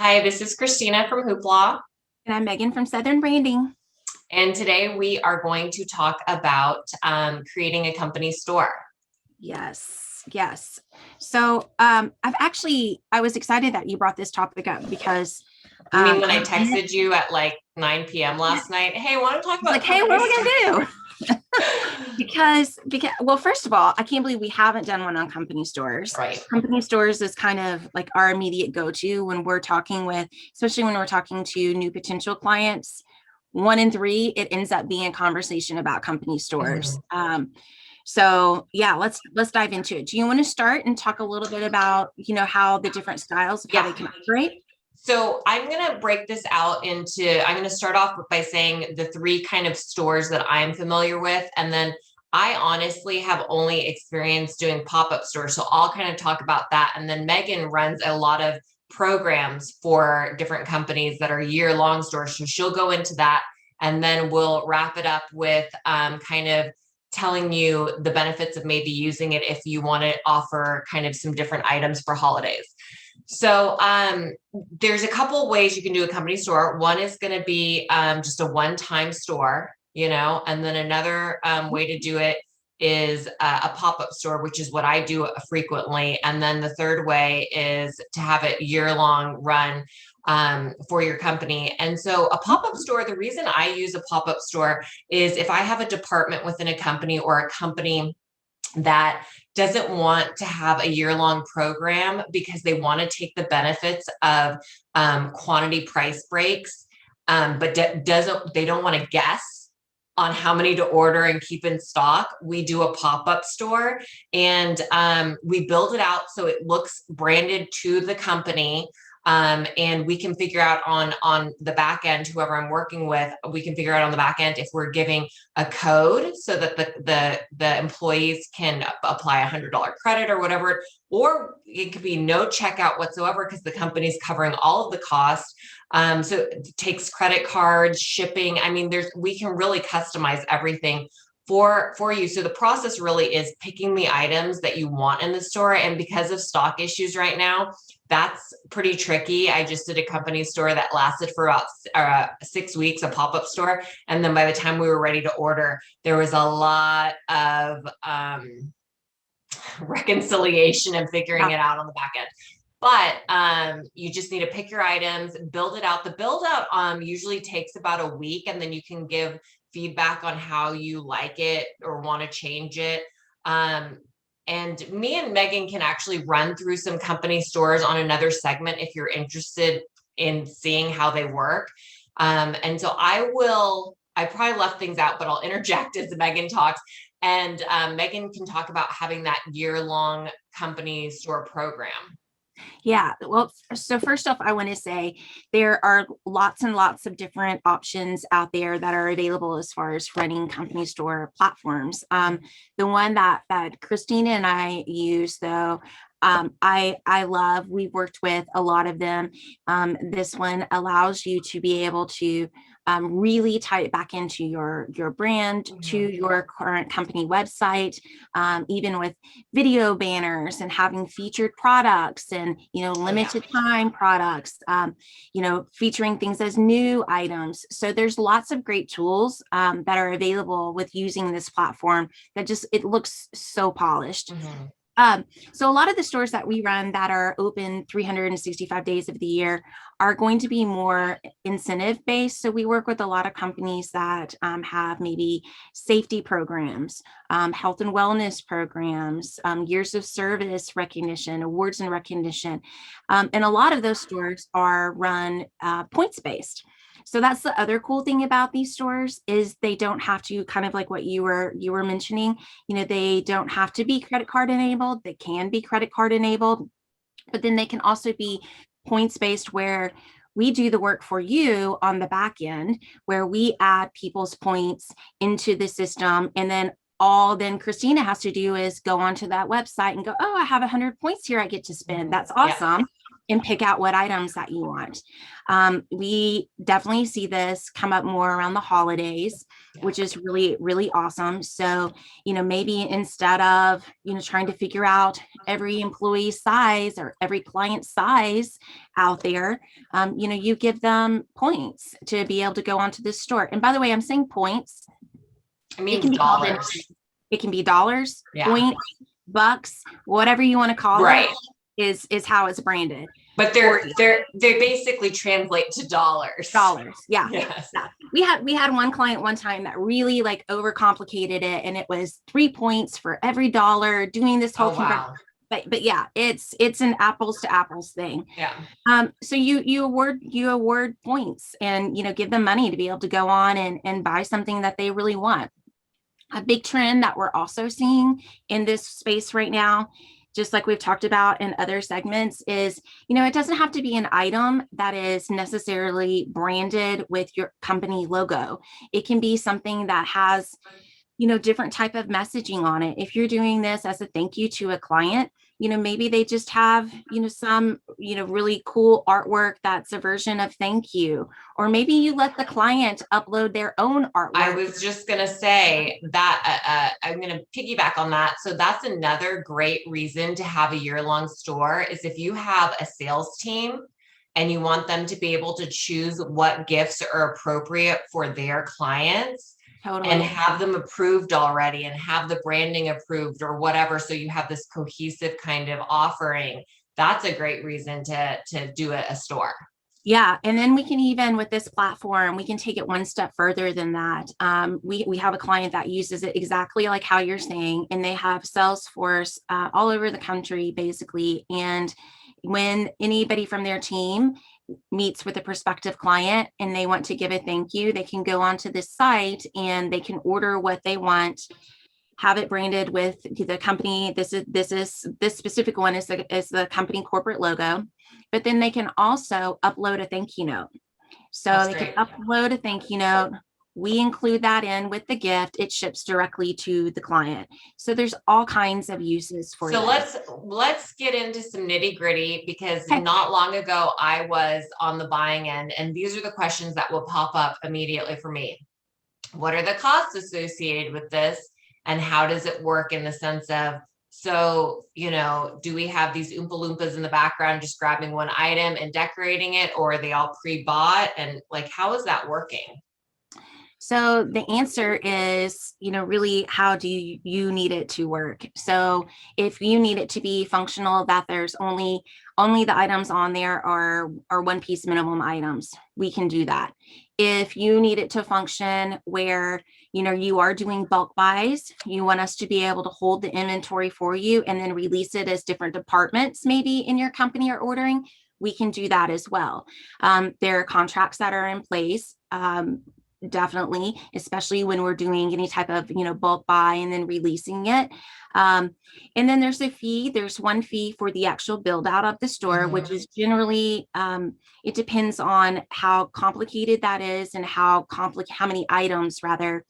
Hi, this is Christina from Hoopla, And I'm Megan from Southern Branding. and today we are going to talk about creating a company store. Yes. So I was excited that you brought this topic up because You mean when I I've been, texted you at like 9 p.m. yeah, last night? Hey, want to talk it's about like, hey, what company are we store? gonna do? Because well, first of all, I can't believe we haven't done one on company stores. Right. Company stores is kind of like our immediate go-to when we're talking with, especially when we're talking to new potential clients. One in three, it ends up being a conversation about company stores. Mhm. So yeah, let's dive into it. Do you want to start and talk a little bit about, how the different styles of how Yeah. they can operate? So I'm going to break this out into, I'm going to start off by saying the three kind of stores that I'm familiar with. And then I honestly have only experience doing pop-up stores. So I'll kind of talk about that. And then Megan runs a lot of programs for different companies that are year-long stores. So she'll go into that. And then we'll wrap it up with kind of telling you the benefits of maybe using it if you want to offer kind of some different items for holidays. So there's a couple ways you can do a company store. One is going to be just a one-time store, and then another way to do it is a pop-up store, which is what I do frequently. And then the third way is to have it year-long run for your company. And so a pop-up store, the reason I use a pop-up store is if I have a department within a company or a company that doesn't want to have a year-long program because they want to take the benefits of quantity price breaks, but they don't want to guess on how many to order and keep in stock. We do a pop-up store, and we build it out so it looks branded to the company. And we can figure out on the back end, whoever I'm working with, we can figure out on the back end if we're giving a code so that the employees can apply $100 credit or whatever, or it could be no checkout whatsoever because the company's covering all of the costs. So it takes credit cards, shipping. I mean, we can really customize everything for you. So the process really is picking the items that you want in the store. And because of stock issues right now, that's pretty tricky. I just did a company store that lasted for about 6 weeks, a pop-up store. And then by the time we were ready to order, there was a lot of reconciliation and figuring Yeah. it out on the back end. But you just need to pick your items, build it out. The build out usually takes about a week, and then you can give feedback on how you like it or want to change it. Um, and me and Megan can actually run through some company stores on another segment if you're interested in seeing how they work. And so I probably left things out, but I'll interject as Megan talks. And Megan can talk about having that year-long company store program. Yeah. Well, so first off, I want to say there are lots and lots of different options out there that are available as far as running company store platforms. The one that Christina and I use, though, I love. We've worked with a lot of them. This one allows you to be able to really tie it back into your brand, to Mhm. your current company website, even with video banners and having featured products and Oh yeah. limited time products, featuring things as new items. So there's lots of great tools that are available with using this platform that just it looks so polished. Mhm. So a lot of the stores that we run that are open 365 days of the year are going to be more incentive based. So we work with a lot of companies that have maybe safety programs, health and wellness programs, years of service recognition, awards and recognition. And a lot of those stores are run points based. So that's the other cool thing about these stores is they don't have to, kind of like what you were mentioning, they don't have to be credit card enabled. They can be credit card enabled, but then they can also be points based where we do the work for you on the back end, where we add people's points into the system. And then all then Christina has to do is go onto that website and go, oh, I have 100 points here I get to spend. Mhm. That's Yeah. awesome. and pick out what items that you want. We definitely see this come up more around the holidays, which is really, really awesome. So, maybe instead of, trying to figure out every employee size or every client size out there, you give them points to be able to go onto this store. And by the way, I'm saying points. It It means can be called anything. dollars. It can be dollars, Yeah. points, bucks, whatever you want to call Right. it, is how it's branded. But they basically translate to dollars. Dollars. Yeah. Yes. Yeah. We had one client one time that really like overcomplicated it, and it was 3 points for every dollar doing this whole wow. But yeah, it's an apples to apples thing. Yeah. So you award points, and give them money to be able to go on and buy something that they really want. A big trend that we're also seeing in this space right now, just like we've talked about in other segments, is, it doesn't have to be an item that is necessarily branded with your company logo. It can be something that has, different type of messaging on it. If you're doing this as a thank you to a client, maybe they just have, some, really cool artwork that's a version of thank you. Or maybe you let the client upload their own artwork. I was just going to say that I'm going to piggyback on that. So that's another great reason to have a year-long store is if you have a sales team and you want them to be able to choose what gifts are appropriate for their clients. Totally. And have them approved already and have the branding approved or whatever. So you have this cohesive kind of offering. That's a great reason to do a store. Yeah. And then we can, even with this platform, we can take it one step further than that. We have a client that uses it exactly like how you're saying, and they have Salesforce all over the country, basically. And when anybody from their team meets with a prospective client and they want to give a thank you, they can go onto this site and they can order what they want, have it branded with the company. This specific one is the company corporate logo, but then they can also upload a thank you note. So That's they great. Can upload a thank you note. We include that in with the gift. It ships directly to the client. So there's all kinds of uses for it. So let's get into some nitty gritty, because not long ago I was on the buying end, and these are the questions that will pop up immediately for me. What are the costs associated with this? And how does it work in the sense of, so, do we have these Oompa Loompas in the background just grabbing one item and decorating it, or are they all pre-bought? And like, how is that working? So the answer is, really, how do you need it to work? So if you need it to be functional, that there's only the items on there are one piece minimum items, we can do that. If you need it to function where, you are doing bulk buys, you want us to be able to hold the inventory for you and then release it as different departments maybe in your company are ordering, we can do that as well. There are contracts that are in place. Definitely, especially when we're doing any type of, bulk buy and then releasing it. And then there's a fee. There's one fee for the actual build out of the store, which is generally, it depends on how complicated that is and how many items rather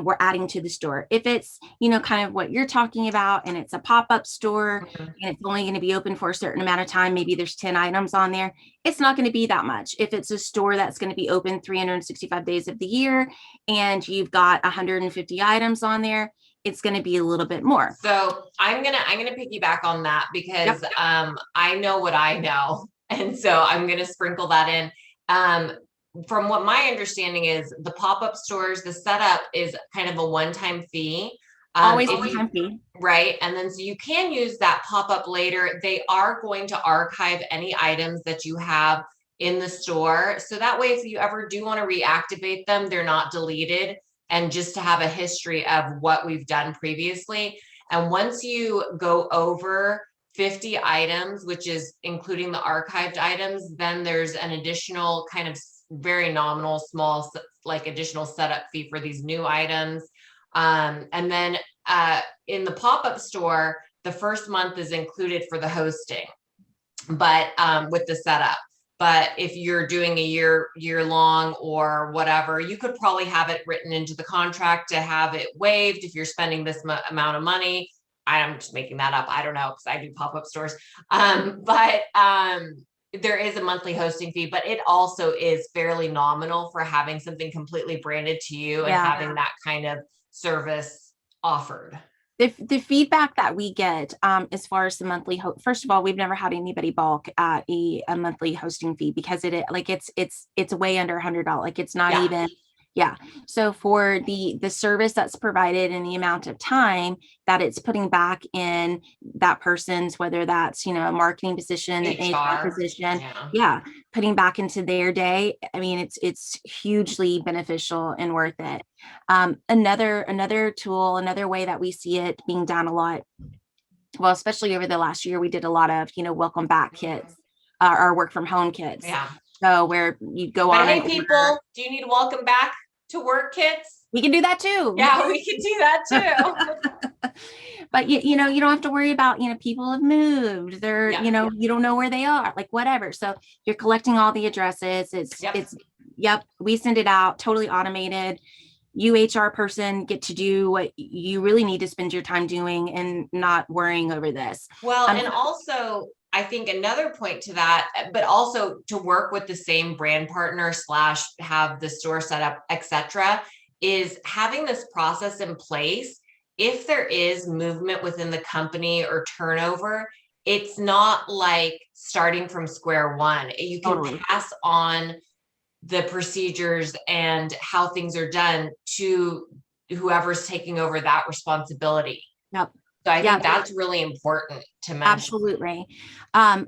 we're adding to the store. If it's, kind of what you're talking about, and it's a pop-up store and it's only going to be open for a certain amount of time, maybe there's 10 items on there, it's not going to be that much. If it's a store that's going to be open 365 days of the year and you've got 150 items on there, it's going to be a little bit more. So I'm gonna piggyback on that because I know what I know, and so I'm gonna sprinkle that in. From what my understanding is, the pop-up stores, the setup is kind of a one-time fee. Always a one-time fee. Right. And then so you can use that pop-up later. They are going to archive any items that you have in the store. So that way, if you ever do want to reactivate them, they're not deleted, and just to have a history of what we've done previously. And once you go over 50 items, which is including the archived items, then there's an additional kind of very nominal, small, like additional setup fee for these new items. And then in the pop-up store, the first month is included for the hosting, but with the setup. But if you're doing a year long or whatever, you could probably have it written into the contract to have it waived if you're spending this amount of money. I'm just making that up. I don't know, because I do pop-up stores. But there is a monthly hosting fee, but it also is fairly nominal for having something completely branded to you and Yeah. having that kind of service offered. The feedback that we get as far as the monthly first of all, we've never had anybody balk at a monthly hosting fee because like it's way under $100. Like it's not Yeah. even. Yeah. So for the service that's provided and the amount of time that it's putting back in that person's, whether that's, a marketing position, an HR position, Yeah. yeah, putting back into their day. I mean, it's hugely beneficial and worth it. Another tool, another way that we see it being done a lot, well, especially over the last year, we did a lot of, welcome back kits, or work from home kits. Yeah. So where you go But on hey, and people, order. do you need welcome back to work kits? We can do that too. Yeah, we can do that too. But you don't have to worry about, people have moved. They're, Yeah. you don't know where they are, like whatever. So you're collecting all the addresses. Yep, we send it out, totally automated. You HR person get to do what you really need to spend your time doing and not worrying over this. Well, and also I think another point to that, but also to work with the same brand partner slash have the store set up, etc., is having this process in place. If there is movement within the company or turnover, it's not like starting from square one. You can Totally. pass on the procedures and how things are done to whoever's taking over that responsibility. Yep. So I think that's really important to mention. Absolutely.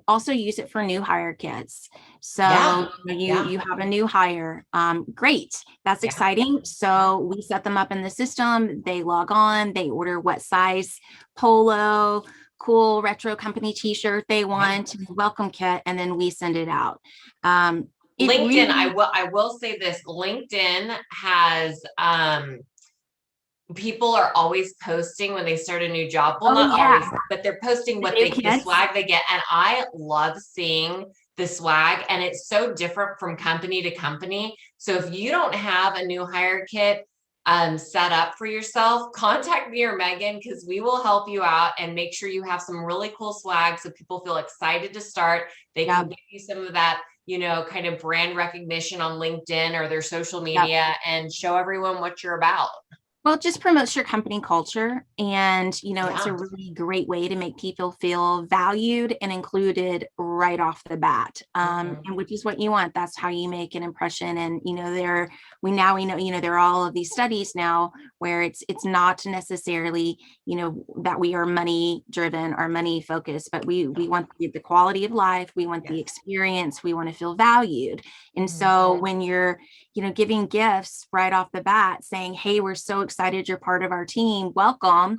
Also use it for new hire kits. So you have a new hire. Great. That's exciting. So we set them up in the system. They log on, they order what size polo, cool retro company t-shirt they want, welcome kit, and then we send it out. LinkedIn, I will say this, LinkedIn has people are always posting when they start a new job. Well, not always, but they're posting what the swag they get. And I love seeing the swag, and it's so different from company to company. So if you don't have a new hire kit set up for yourself, contact me or Megan, because we will help you out and make sure you have some really cool swag so people feel excited to start. They can give you some of that, kind of brand recognition on LinkedIn or their social media and show everyone what you're about. Well, it just promotes your company culture. And, it's a really great way to make people feel valued and included right off the bat. And which is what you want. That's how you make an impression. And, we know, there are all of these studies now where it's not necessarily, that we are money driven or money focused, but we want the quality of life. We want the experience. We want to feel valued. And so when you're, giving gifts right off the bat saying, hey, we're so excited you're part of our team, welcome,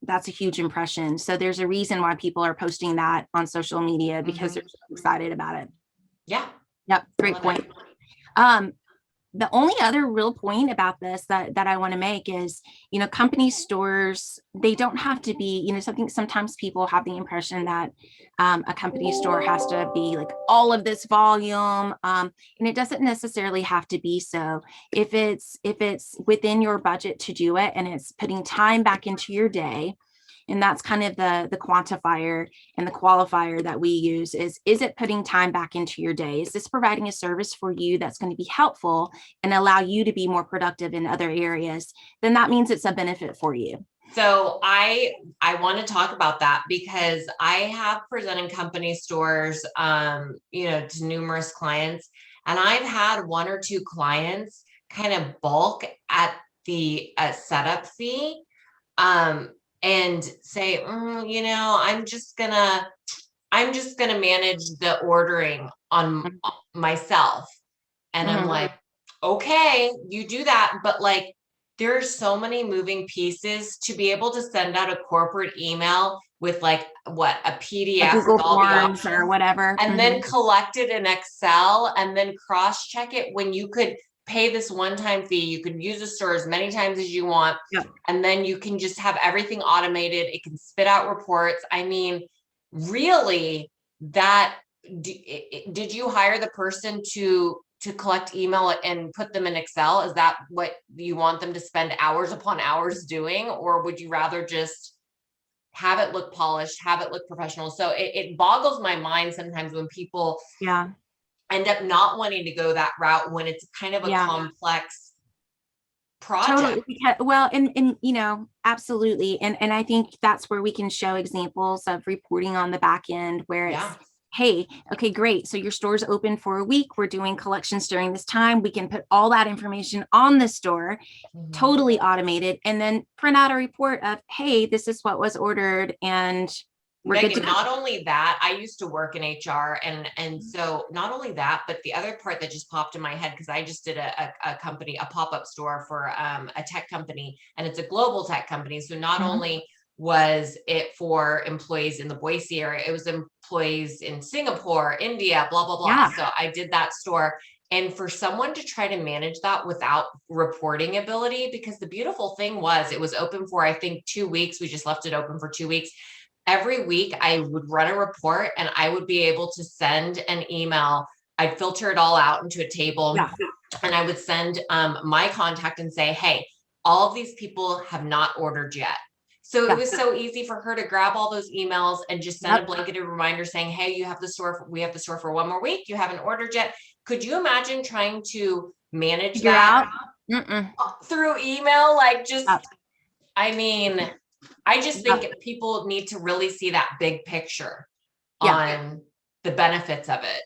that's a huge impression. So there's a reason why people are posting that on social media, because they're so excited about it. Yeah. Yep. Great point. The only other real point about this that I want to make is, company stores, they don't have to be, sometimes people have the impression that a company store has to be like all of this volume. And it doesn't necessarily have to be so. If it's within your budget to do it and it's putting time back into your day, and that's kind of the quantifier and the qualifier that we use is it putting time back into your day? Is this providing a service for you that's going to be helpful and allow you to be more productive in other areas? Then that means it's a benefit for you. So I want to talk about that because I have presented company stores, to numerous clients, and I've had one or two clients kind of balk at the setup fee. And say, I'm just gonna manage the ordering on myself. And I'm like, okay, you do that. But like, there's so many moving pieces to be able to send out a corporate email with like a PDF Google with all the Forms or whatever. and then collect it in Excel and then cross check it when you could pay this one-time fee. You can use the store as many times as you want. And then you can just have everything automated. It can spit out reports. I mean, really, did you hire the person to to collect email and put them in Excel? Is that what you want them to spend hours upon hours doing? Or would you rather just have it look polished, have it look professional? So it boggles my mind sometimes when people Yeah. end up not wanting to go that route when it's kind of a Yeah. complex Totally. project. Well, and absolutely. And I think that's where we can show examples of reporting on the back end where Yeah. it's, hey, okay, great. So your store's open for a week. We're doing collections during this time. We can put all that information on the store, Mhm. totally automated, and then print out a report of, hey, this is what was ordered, and we're good to Megan, go. not only that, I used to work in HR, and so not only that, but the other part that just popped in my head, because I just did a company, a pop-up store for a tech company, and it's a global tech company. So not Mhm. only was it for employees in the Boise area, it was employees in Singapore, India, blah, blah, blah. Yeah. So I did that store. And for someone to try to manage that without reporting ability, because the beautiful thing was it was open for, I think, 2 weeks. We just left it open for 2 weeks. Every week I would run a report and I would be able to send an email. I'd filter it all out into a table Yeah. and I would send my contact and say, hey, all of these people have not ordered yet. So it Yeah. was so easy for her to grab all those emails and just send a Yep. blanketed reminder saying, hey, you have the store, we have the store for one more week. You haven't ordered yet. Could you imagine trying to manage Figure that out. Mm-mm. through email? Like just, Yep. I mean, I just Yep. think people need to really see that big picture Yeah. on the benefits of it.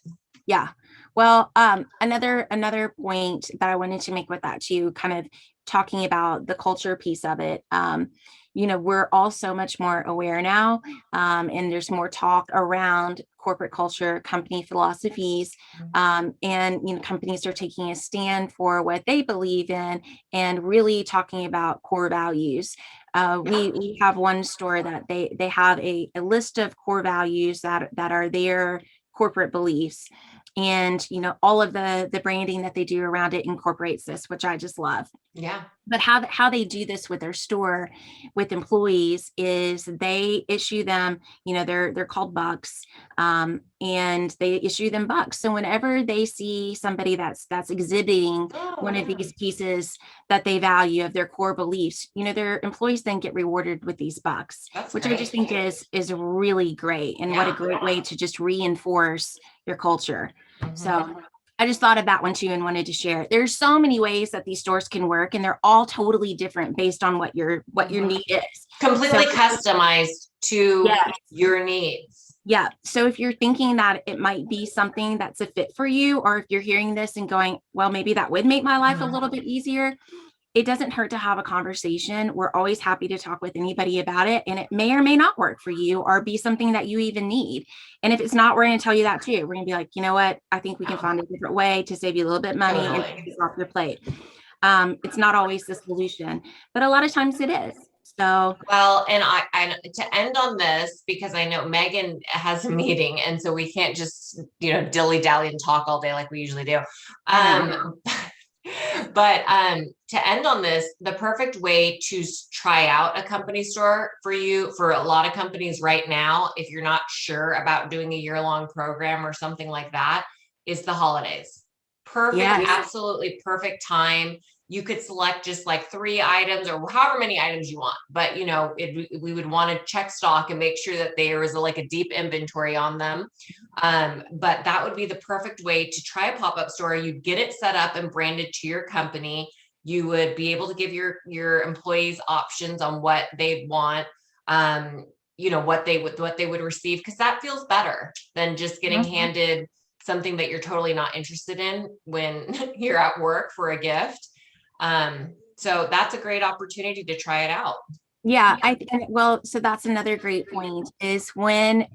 Yeah. Well, another point that I wanted to make with that too, kind of talking about the culture piece of it. We're all so much more aware now, and there's more talk around corporate culture, company philosophies, and companies are taking a stand for what they believe in and really talking about core values. We have one store that they have a list of core values that are their corporate beliefs, and all of the branding that they do around it incorporates this, which I just love. Yeah. But how they do this with their store with employees is they issue them, they're called bucks, and they issue them bucks. So whenever they see somebody that's exhibiting Oh, one of yeah. these pieces that they value of their core beliefs, their employees then get rewarded with these bucks, That's which I just great. think is really great, and what a Yeah. great way to just reinforce your culture. Mhm. So I just thought of that one too and wanted to share it. There's so many ways that these stores can work, and they're all totally different based on what your Mhm. need is. So Completely customized to yeah, your needs. yeah. So if you're thinking that it might be something that's a fit for you, or if you're hearing this and going, well, maybe that would make my life a Mhm. little bit easier, it doesn't hurt to have a conversation. We're always happy to talk with anybody about it. And it may or may not work for you or be something that you even need. And if it's not, we're going to tell you that too. We're going to be like, you know what? I think we can Yeah. find a different way to save you a little bit of money and take Totally. this off your plate. It's not always the solution, but a lot of times it is. So, Well, and to end on this, because I know Megan has a meeting, and so we can't just, dilly dally and talk all day like we usually do. I know. Um, but to end on this, the perfect way to try out a company store for you, for a lot of companies right now, if you're not sure about doing a year-long program or something like that, is the holidays. Perfect, Yes. absolutely perfect time. You could select just like 3 items or however many items you want, but we would want to check stock and make sure that there is like a deep inventory on them. But that would be the perfect way to try a pop-up store. You get it set up and branded to your company. You would be able to give your employees options on what they'd want, what they would receive, because that feels better than just getting Mhm. handed something that you're totally not interested in when you're at work for a gift. So that's a great opportunity to try it out. Yeah, well, so that's another great point is when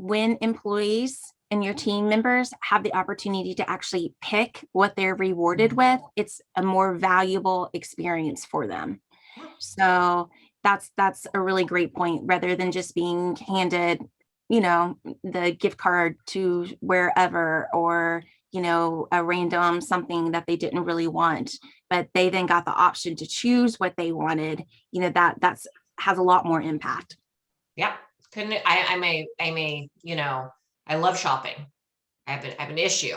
employees and your team members have the opportunity to actually pick what they're rewarded with, it's a more valuable experience for them. So that's a really great point, rather than just being handed, the gift card to wherever, or a random something that they didn't really want, but they then got the option to choose what they wanted. That's has a lot more impact. Yeah. Couldn't I love shopping. I have an issue.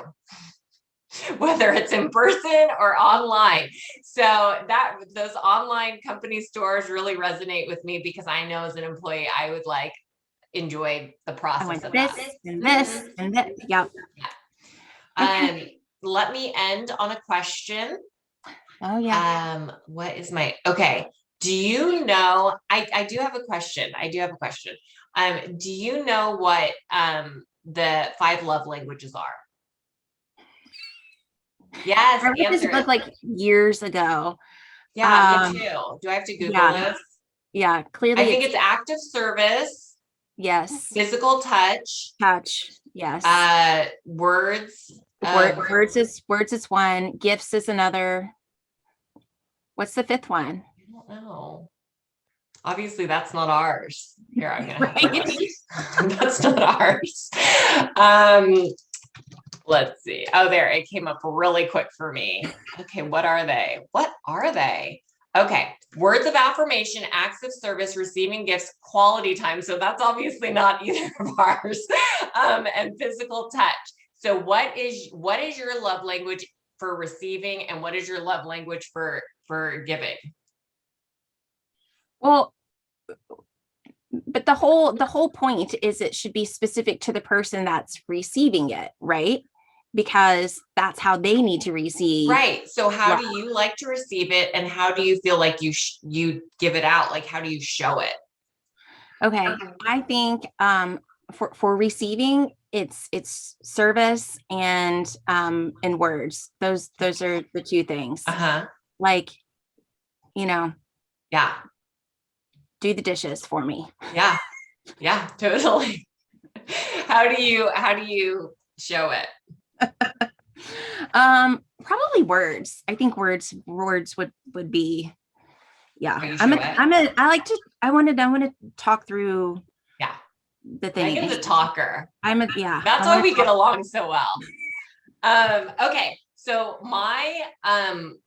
whether it's in person or online. So that those online company stores really resonate with me because I know as an employee, I would like enjoy the I process want of this that. and this and that. Yep. Um, Okay. let me end on a question. Oh yeah. What is my okay? Do you know? I do have a question. I do have a question. Do you know what the five love languages are? Yes, I read this answer book it. like years ago. Yeah, me Um, too. Do I have to Google yeah, this? yeah. I Clearly think it's it's active service, yes. physical touch, Touch. Yes. words of, I Words is one. Gifts is another. What's the fifth one? don't know. Obviously, that's not ours. Here, I'm gonna have to Right. look. That's not ours. Um, let's see. Oh, there, it came up really quick for me. Okay, what are they? What are they? Okay, words of affirmation, acts of service, receiving gifts, quality time. So that's obviously not either of ours. And physical touch. So what is your love language for receiving, and what is your love language for giving? Well, but the whole point is it should be specific to the person that's receiving it, right? Because that's how they need to receive. Right. So how Yeah. do you like to receive it, and how do you feel like you give it out? Like how do you show it? Okay. I think for receiving, it's service and words. Those are the two things. Uh-huh. Like, you know, Yeah. do the dishes for me. Yeah. Yeah, totally. How do you show it? Probably words. I think words would be, yeah. How you show it? I want to talk through Yeah. the Megan's a thing. talker. Yeah. That's I why want to we get talk. along so well. Okay. So my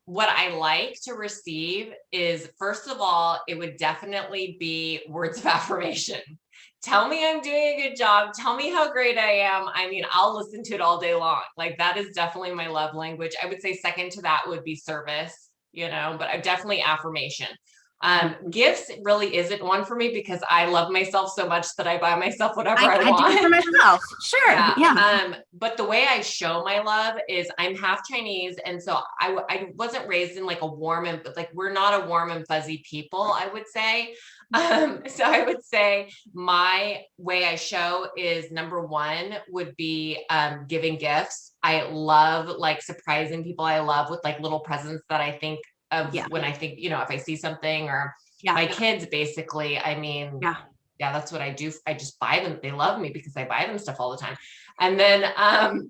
what I like to receive is, first of all, it would definitely be words of affirmation. Tell me I'm doing a good job. Tell me how great I am. I mean, I'll listen to it all day long. Like that is definitely my love language. I would say second to that would be service, but I definitely affirmation. Gifts really isn't one for me because I love myself so much that I buy myself whatever I I do it for want. myself. Sure. Yeah. Yeah. But the way I show my love is I'm half Chinese. And so I wasn't raised in like a warm and, but like, we're not a warm and fuzzy people, I would say. So I would say my way I show is number one would be giving gifts. I love like surprising people. I love with like little presents that I think of Yeah. when I think, if I see something, or Yeah. my kids basically, I mean, Yeah. yeah, that's what I do. I just buy them. They love me because I buy them stuff all the time. And then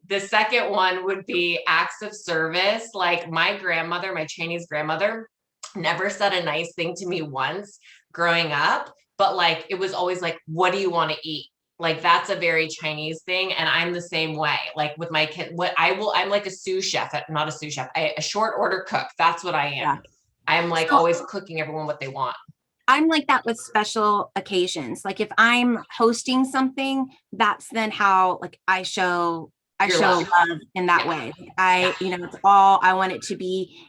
the second one would be acts of service. Like my grandmother, my Chinese grandmother, never said a nice thing to me once growing up, but like it was always like, what do you want to eat? Like that's a very Chinese thing. And I'm the same way. Like with my kid, I'm like a sous chef, not a sous chef, a short order cook. That's what I am. Yeah. I'm like So always cooking everyone what they want. I'm like that with special occasions. Like if I'm hosting something, that's then how like I Your show love. love in that Yeah. way. Yeah. It's all I want it to be,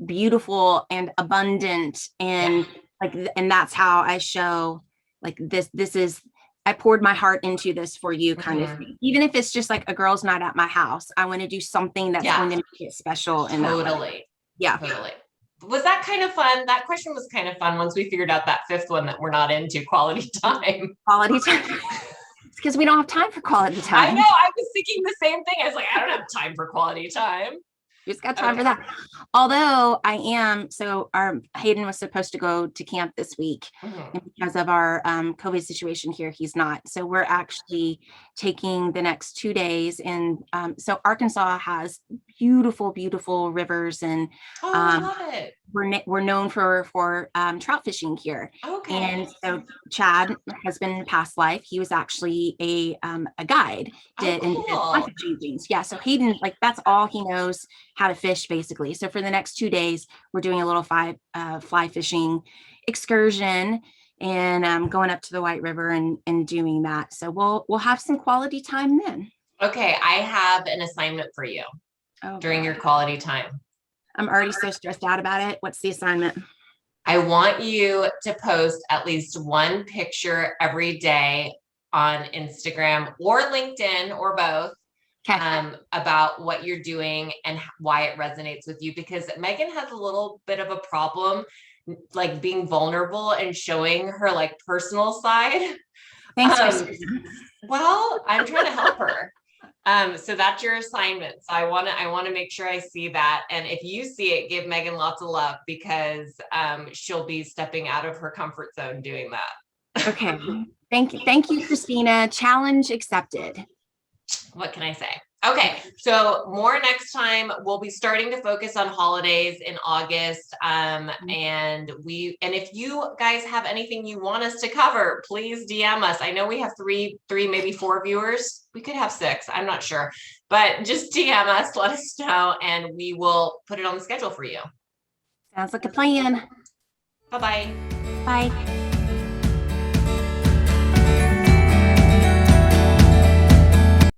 beautiful and abundant and and that's how I show like this is I poured my heart into this for you kind of Mhm. thing. Even if it's just like a girl's night at my house, I want to do something that's Yeah. going to make it special in that way. Totally. Yeah. Totally. Was that kind of fun? That question was kind of fun once we figured out that fifth one that we're not into, quality time. Quality time. It's because we don't have time for quality I know. time. I was thinking the same thing. I was like, I don't have time for quality time. Just got time Okay. for that. Although our Hayden was supposed to go to camp this week, Mhm. and because of our COVID situation here, he's not. So we're actually taking the next 2 days, and so Arkansas has beautiful, beautiful rivers, and Oh, I um, love it. we're known for trout fishing here. Okay. And so Chad, my husband in past life, he was actually a guide, did fly Oh, fishing things. Yeah. So Hayden, like that's all he knows how to fish basically. So for the next 2 days, we're doing a little fly fishing excursion and going up to the White River and doing that. So we'll have some quality time then. cool. Okay. I have an assignment for you. Oh, during your God. quality time. I'm already so stressed out about it. What's the assignment? I want you to post at least one picture every day on Instagram or LinkedIn or both Okay. about what you're doing and why it resonates with you, because Megan has a little bit of a problem like being vulnerable and showing her like personal side. Thanks, Um, Christina. well, I'm trying to help her. So that's your assignment. So I want to make sure I see that. And if you see it, give Megan lots of love, because she'll be stepping out of her comfort zone doing that. Okay. Thank you, Christina. Challenge accepted. What can I say? Okay, so more next time. We'll be starting to focus on holidays in August. And if you guys have anything you want us to cover, please DM us. I know we have three, maybe four viewers. We could have six, I'm not sure, but just DM us, let us know, and we will put it on the schedule for you. Sounds like a plan. Bye-bye. Bye.